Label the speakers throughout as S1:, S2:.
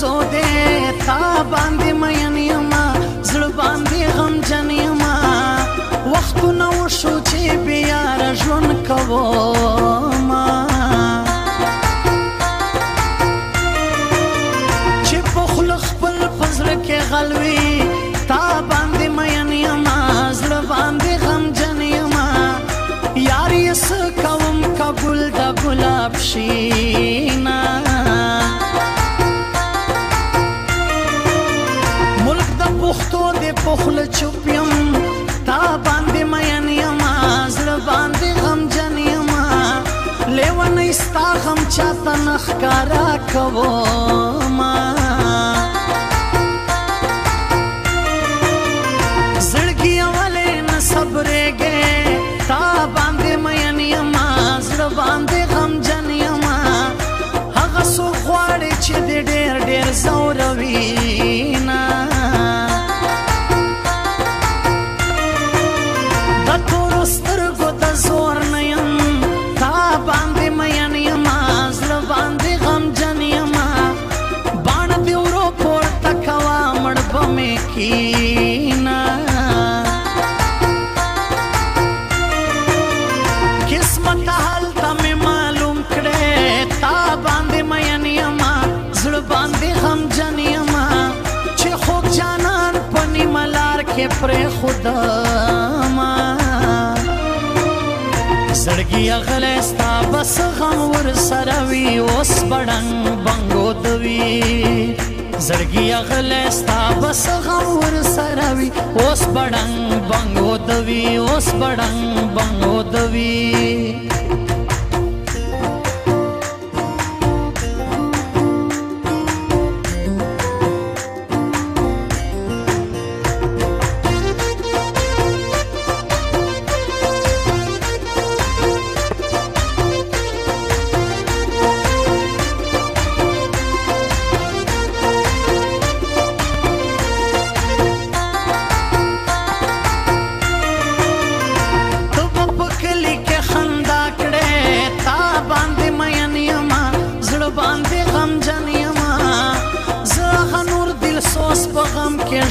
S1: سو دے تا باندې مین یما زړه باندې غمجن یما وختونه وشو چې بې یاره ژوند کومه چې په خوله خپل په زړه کې غل وي تا باندې مین یما زړه باندې غمجن یما یار یې څه کوم که ګل د ګلاب شینا ملک د پښتو د پخله چوپ یم تا باندې مین یما زړه باندې غمجن یما لیونی ستا غم چاته نه ښکاره کومه زړګي ولې نه صبرېږې تا باندې مین یما زړه باندې غمجن یما هغه څوک غواړي چې د ډېر ډېر ځوروینه د تورو سترګو د زور نه یم تا باندې مین یما زړه باندې غمجن یما باڼه دې ورو پورته کوه مړ به مې کینه قسمت هلته مې معلوم کړې تا باندې مین یما زړه باندې غمجن یما چې خوږ جانان په نیمه لار کې پرېښودمه زړګي اغلی ستا بس غم ورسره وي اوس به ډنګ بنګودوي زړګي اغلی ستا بس غم ورسره وي اوس به ډنګ بنګودوي اوس به ډنګ بنګودوي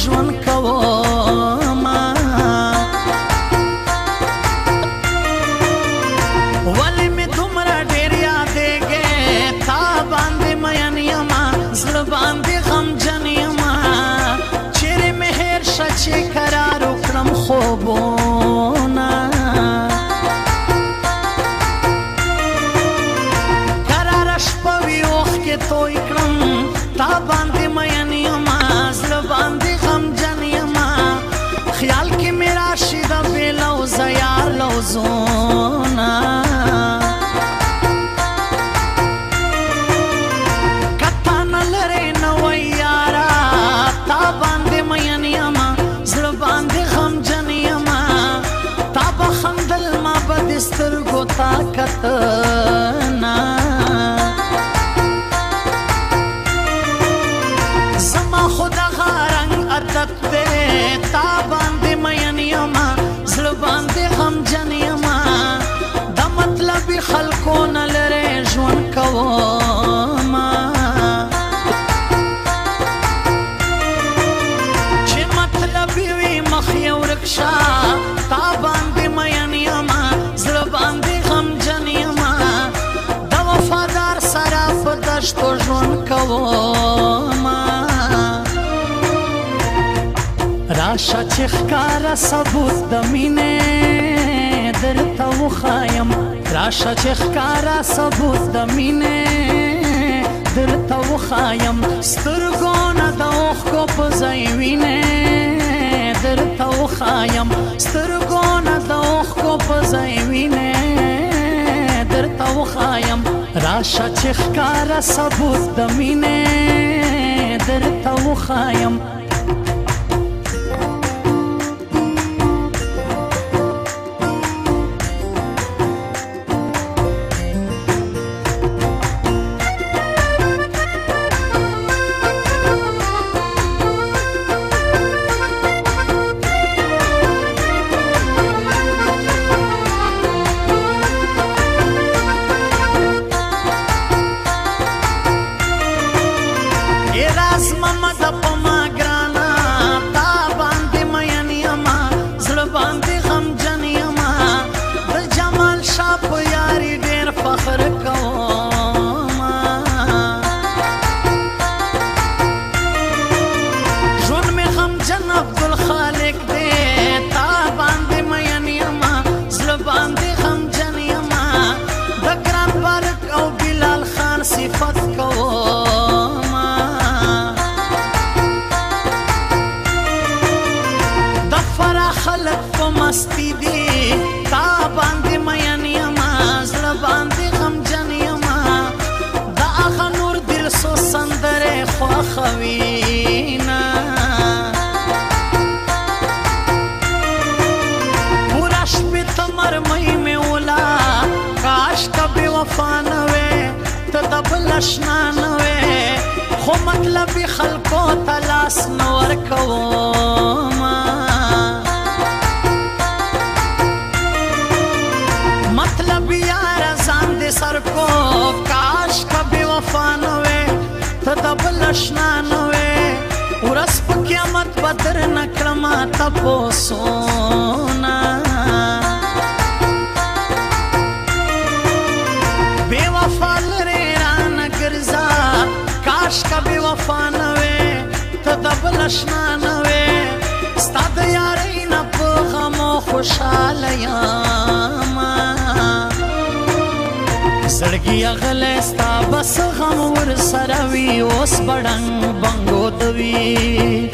S1: ژوند کومه ولې مې دومره ډېر یادېږې تا باندې مین یما زړه باندې غمجن یما چیرې مې هېر شه چې قرار وکړم خوبونه قراره شپه وي اوښکې توی کړم تا باندې مین یما زړه باندې خیال کې مې راشي د بې لوزه یار لوزونه که تا نه لرې نه وی یاره تا باندې مین یما زړه باندې غمجن یما تا به خندل ما به د سترګو تا کتنه زما خو دغه رنګ عادت دی تا باندې مین یما زړه باندې غمجن یما د مطلبي خلکو نه لرې ژوند کومه چې مطلبي وي مخ یې ورک شه تا باندې مین یما زړه باندې غمجن یما د وفادار سره په دشتو ژوند کومه راشه چې ښکاره ثبوت د مینې درته وښایم راشه چې ښکاره ثبوت د مینې درته وښایم سترګو نه د اوښکو په ځای وینې درته وښایم سترګو نه د اوښکو په ځای وینې درته وښایم راشه چې ښکاره ثبوت د مینې درته وښایم
S2: Era
S1: زما مده په ما ګرانه تا باندې مین یما زړه باندې غمجن یما د جمال شاه په یاري ډېر فخر کوما ژوند مې غمجن عبدالخالق دی تا باندې مین یما زړه باندې غمجن یما د ګران بارک او بلال خان صفت کوما د فرح خلق په مستی دی تا باندې مین یما زړه باندې غمجن یما د هغه نور دل سو سندرې خوښوینه پوره شپېته مرمۍ مې ولا کاش که بې وفا نه وې ته د بل اشنا نه وې خو مطلبي خلکو ته لاس نه ورکومه مطلبي یاره ځان دې سر کو کاش که بې وفا نه وې ته د بل اشنا نه وې ورځ په قیامت به درنه کړمه تپوسونه بې وفا لرې رانه ګرځه کاش که بې وفا نه وې ته د بل اشنا نه وې ستا د یارۍ نه په غمو خوشحاله یمه زړګي اغلی ستا بس غم ورسره وي اوس به ړنګ بنګود وي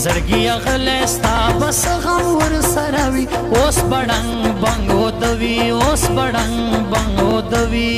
S1: زړګي اغلی ستا بس غم ورسره وي اوس به ړنګ بنګود وي اوس به ړنګ بنګود وي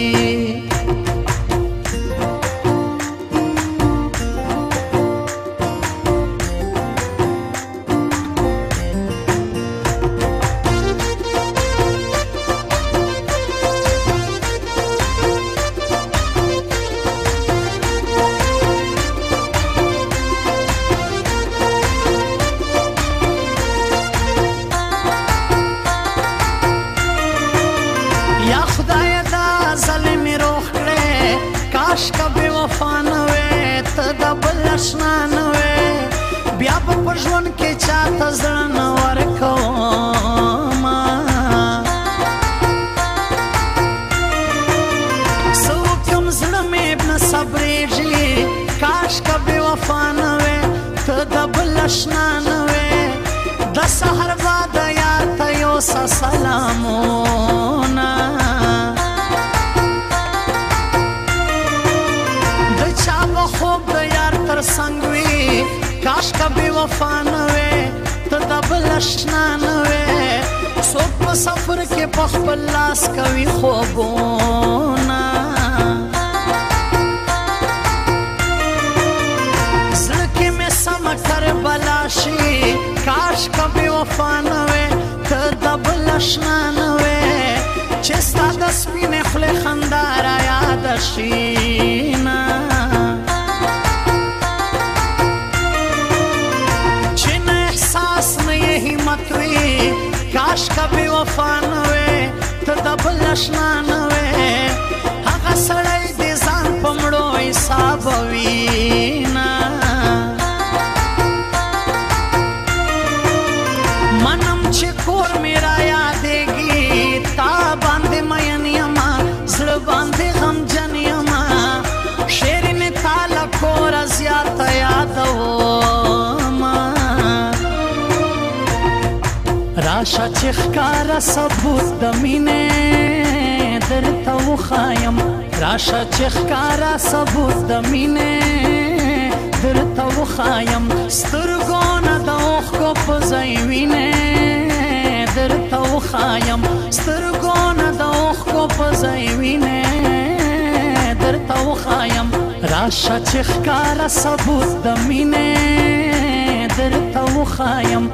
S1: کاش که بې وفا نه وې ته د بل اشنا نه وې بیا به په ژوند کې چاته زړه نه ورکومه څه وکړم زړه مې نه صبرېږي کاش که بې وفا نه وې ته د بل اشنا نه وې د سحر به د یار ته یوسه سلامونه خوب د یار تر څنګ وي کاش که بې وفا نه وې ته د بل اشنا نه وې څوک په سفر کې په خپل لاس کوي خوبونه زړه کې مې سمه کربلا شي کاش که بې وفا نه وې ته د بل اشنا نه وې چې ستا د سپینې خولې خندا رایاده شي نه کاش که بې وفا نه وې ته د بل اشنا نه وې هغه سړی دې ځان په مړو حسابوینه منم چې کور مې رایادېږي تا باندې مین یمه زړه باندې غمجن یمه شیرینې تا له کوره زیاته یادومه راشه چې ښکاره ثبوت د مینې درته وښایم راشه چې ښکاره ثبوت د مینې درته وښایم سترګو نه د اوښکو په ځای وینې درته وښایم سترګو نه د اوښکو په ځای وینې درته وښایم راشه چې ښکاره ثبوت د مینې درته وښایم